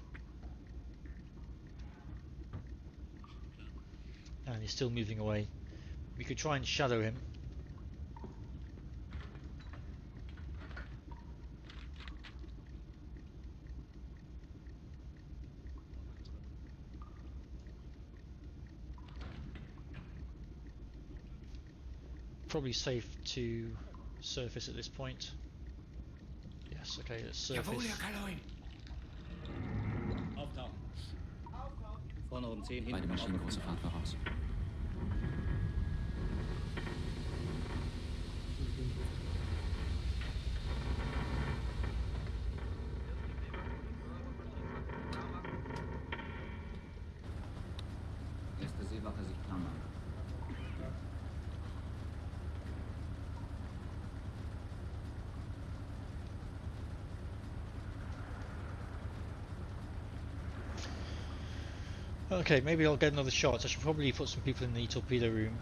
And he's still moving away. We could try and shadow him. Probably safe to surface at this point. Yes, okay, let's surface. Jawohl, Herr Kaloin. Auftauchen. Vorne um 10 Beide hinten. Maschinen große Fahrt voraus. Erste Seewache sich klar machen. Okay, maybe I'll get another shot. I should probably put some people in the torpedo room.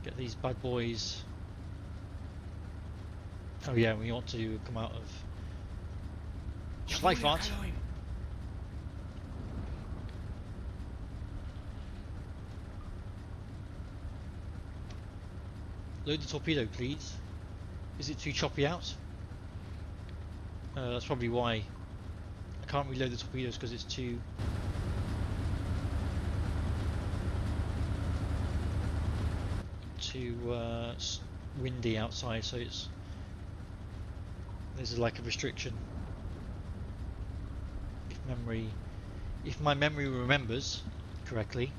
Get these bad boys. Oh yeah, we want to come out of Jawohl, Herr Schleifahrt. Kaloin. Load the torpedo, please. Is it too choppy out? That's probably why I can't reload the torpedoes, because it's too windy outside, so there's like a restriction. If my memory remembers correctly.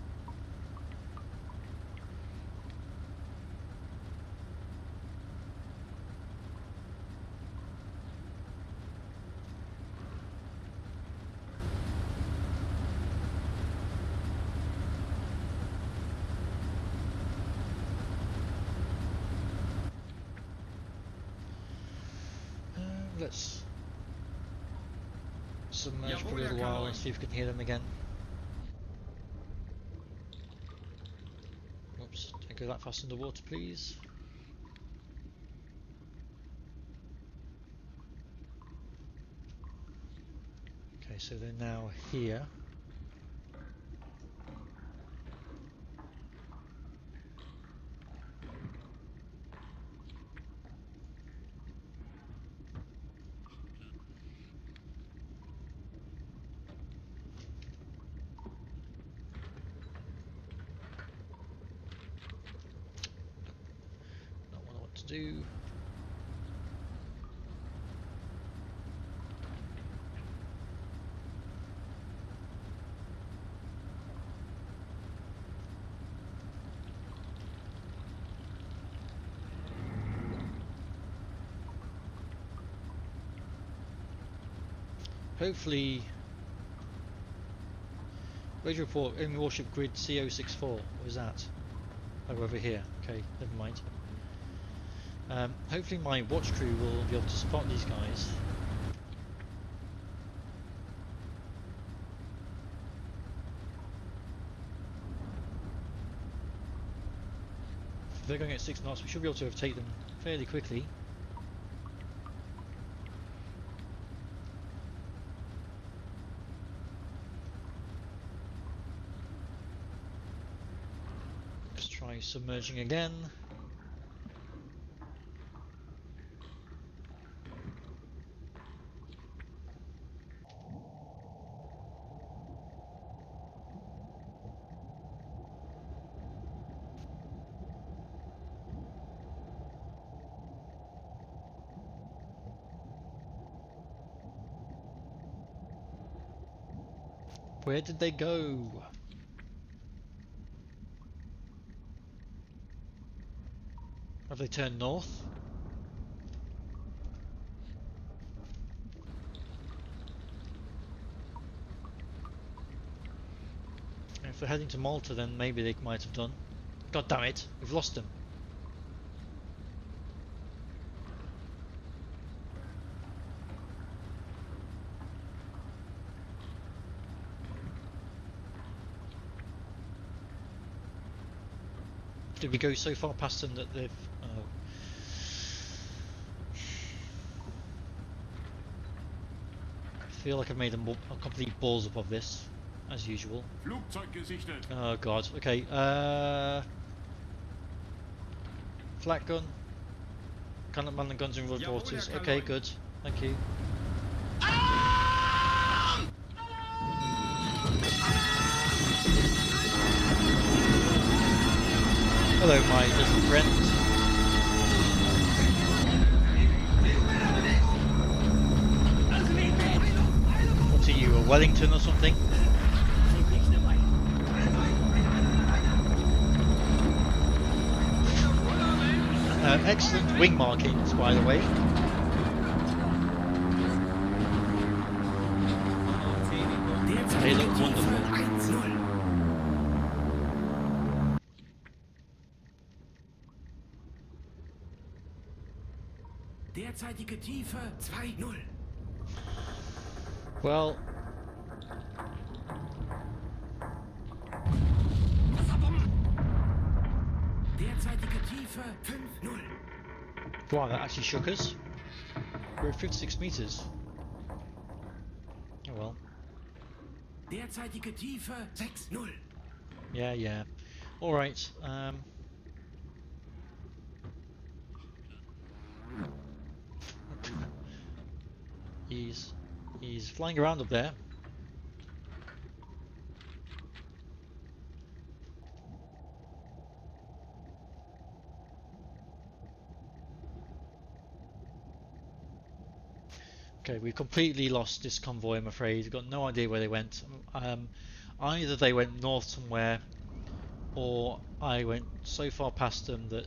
Let's submerge for a little while and see if we can hear them again. Oops, don't go that fast underwater, please. Okay, so they're now here. Do hopefully radio report in warship grid CO64. What was that? Oh, over here. Okay, never mind. Hopefully my watch crew will be able to spot these guys. If they're going at 6 knots, we should be able to overtake them fairly quickly. Let's try submerging again. Where did they go? Have they turned north? If they're heading to Malta, then maybe they might have done. God damn it, we've lost them. Did we go so far past them that they've... Oh. I feel like I've made a complete balls up of this, as usual. Flugzeug gesichtet. Oh god, okay, flak gun. Cannot man the guns in road Jawohl, waters. Herr Okay, Kaloi. good. Thank you. Hello, my little friend. What are you, a Wellington or something? Excellent wing markings, by the way. They look wonderful. Derzeitige Tiefe 2-0. Well, Derzeitige Tiefe 5-0. wow, that actually shook us. We're at 56 meters. Oh well. Derzeitige Tiefe 6-0. Yeah. Alright, He's flying around up there. Okay, we've completely lost this convoy, I'm afraid. We've got no idea where they went. Either they went north somewhere, or I went so far past them that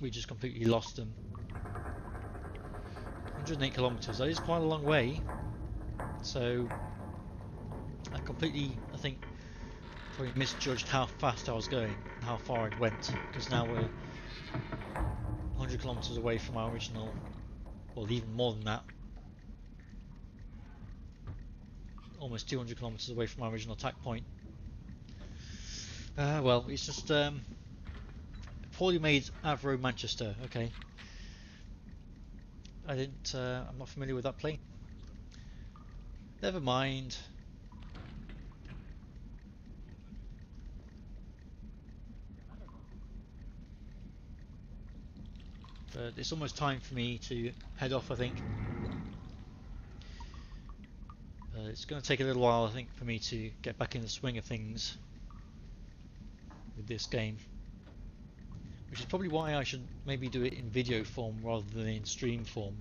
we just completely lost them. 108 kilometers, that is quite a long way. So I think, probably misjudged how fast I was going and how far it went, because now we're 100 kilometers away from our original, well, even more than that. Almost 200 kilometers away from our original attack point. Well, it's just poorly made Avro Manchester. Okay, I'm not familiar with that plane. Never mind. But it's almost time for me to head off, I think. It's going to take a little while, I think, for me to get back in the swing of things with this game. Which is probably why I should maybe do it in video form rather than in stream form.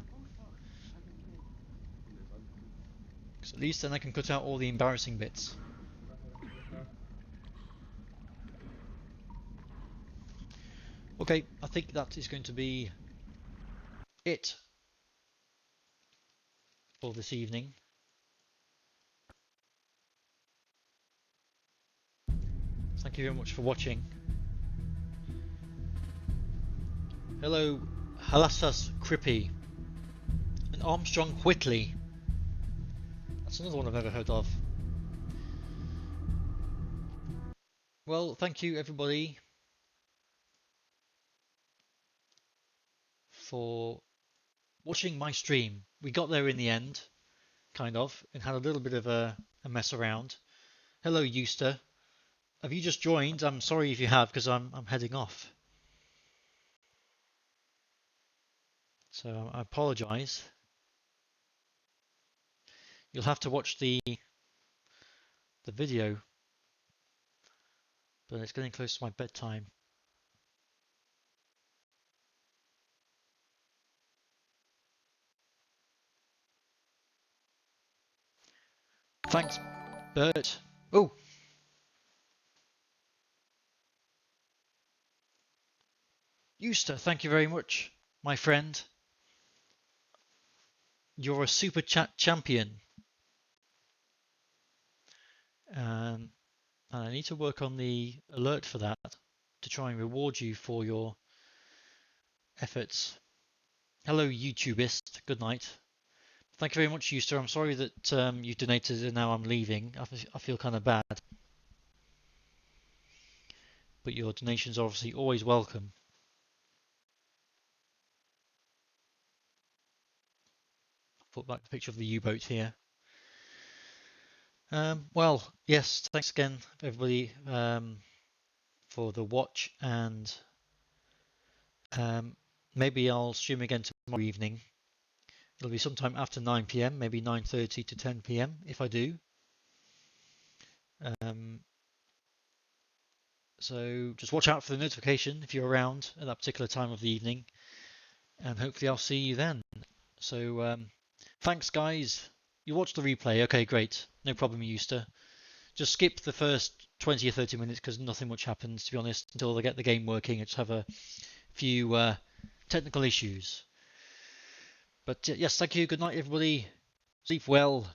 Because at least then I can cut out all the embarrassing bits. Okay, I think that is going to be it for this evening. Thank you very much for watching. Hello, Halassas Krippy and Armstrong Whitley. That's another one I've never heard of. Well, thank you everybody for watching my stream. We got there in the end, kind of, and had a little bit of a mess around. Hello, Euster. Have you just joined? I'm sorry if you have, because I'm heading off. So I apologise. You'll have to watch the video, but it's getting close to my bedtime. Thanks, Bert. Oh! Euster, thank you very much, my friend. You're a super chat champion. And I need to work on the alert for that to try and reward you for your efforts. Hello, YouTubist. Good night. Thank you very much, Euster. I'm sorry that you donated and now I'm leaving. I feel kind of bad. But your donations are obviously always welcome. Put back the picture of the U-boat here. Well, yes, thanks again, everybody, for the watch, and maybe I'll stream again tomorrow evening. It'll be sometime after 9 PM, maybe 9:30 to 10 PM if I do. So just watch out for the notification if you're around at that particular time of the evening, and hopefully I'll see you then. So thanks, guys. You watched the replay. Okay, great. No problem, Euster. Just skip the first 20 or 30 minutes because nothing much happens, to be honest, until they get the game working. I just have a few technical issues. But yes, thank you. Good night, everybody. Sleep well.